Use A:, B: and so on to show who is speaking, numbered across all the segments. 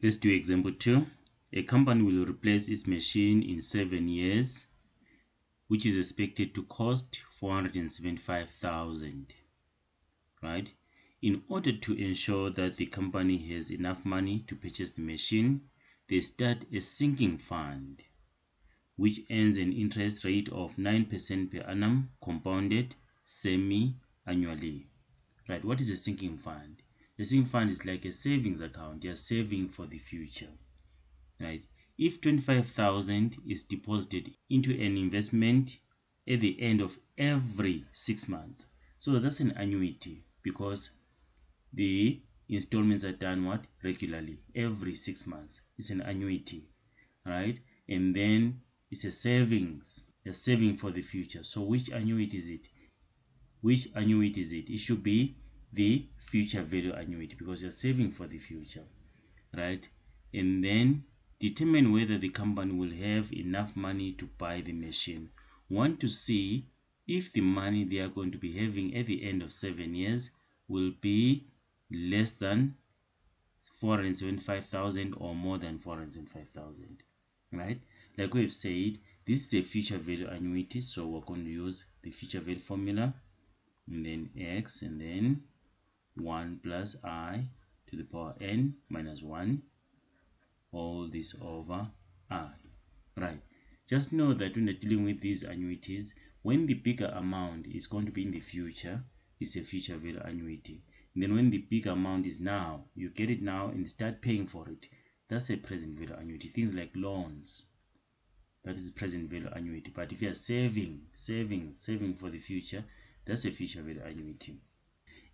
A: Let's do example 2. A company will replace its machine in 7 years, which is expected to cost 475,000. Right? In order to ensure that the company has enough money to purchase the machine, they start a sinking fund, which earns an interest rate of 9% per annum, compounded semi-annually. Right? What is a sinking fund? A sinking fund is like a savings account. You're saving for the future. Right? If 25,000 is deposited into an investment at the end of every 6 months, so that's an annuity because the installments are done what? Regularly, every 6 months. It's an annuity, right? And then it's a savings. You're saving for the future. So which annuity is it? Which annuity is it? It should be the future value annuity because you're saving for the future, right? And then determine whether the company will have enough money to buy the machine. Want to see if the money they are going to be having at the end of 7 years will be less than 475,000 or more than 475,000, right? Like we've said, this is a future value annuity, so we're going to use the future value formula, and then x, and then 1 plus I to the power n minus 1, all this over I, right? Just know that when you're dealing with these annuities, when the bigger amount is going to be in the future, it's a future value annuity. And then when the big amount is now, you get it now and start paying for it. That's a present value annuity. Things like loans, that is present value annuity. But if you are saving for the future, that's a future value annuity.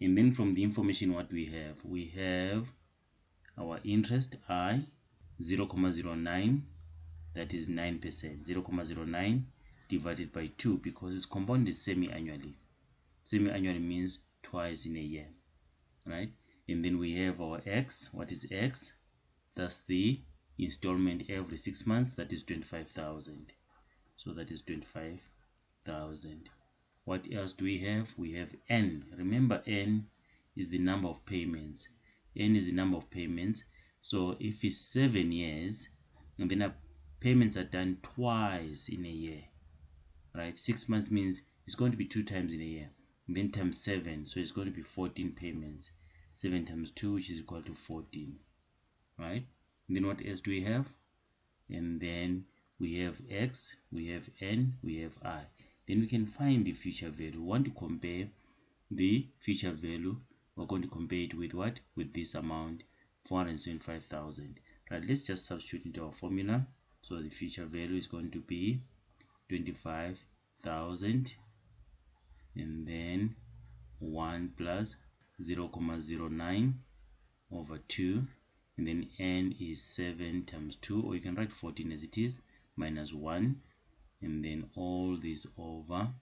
A: And then from the information, what we have our interest I, 0.09, that is 9%. 0.09 divided by 2 because it's compounded semi-annually. Semi-annually means twice in a year, right? And then we have our x. What is x? That's the installment every 6 months. That is 25,000. So that is 25,000. What else do we have? We have n. Remember, n is the number of payments. N is the number of payments. So if it's 7 years, and then payments are done twice in a year, right? 6 months means it's going to be 2 times in a year, and then times 7, so it's going to be 14 payments. 7 times 2, which is equal to 14, right? And then what else do we have? And then we have x, we have n, we have I. Then we can find the future value. We want to compare the future value. We're going to compare it with what? With this amount, 475,000. Right, let's just substitute into our formula. So the future value is going to be 25,000, and then 1 plus 0.09 over 2, and then n is 7 times 2, or you can write 14 as it is, minus 1, and then all this over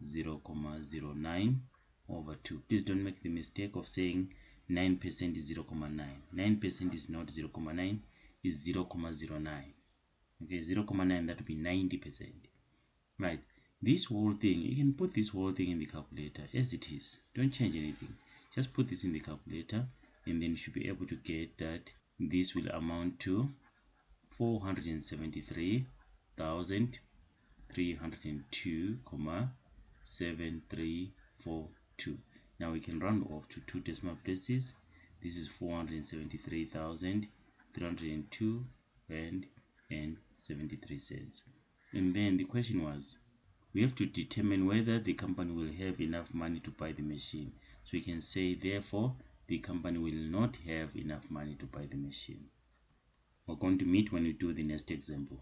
A: 0.09 over 2. Please don't make the mistake of saying 9% is 0.9. 9% is not 0.9, is 0.09. Okay, 0.9, that would be 90%. Right, this whole thing, you can put this whole thing in the calculator as it is. Don't change anything. Just put this in the calculator, and then you should be able to get that this will amount to 473,302,7342. Now we can round off to 2 decimal places. This is 473,302 rand and 73 cents. And then the question was, we have to determine whether the company will have enough money to buy the machine. So we can say, therefore, the company will not have enough money to buy the machine. We're going to meet when we do the next example.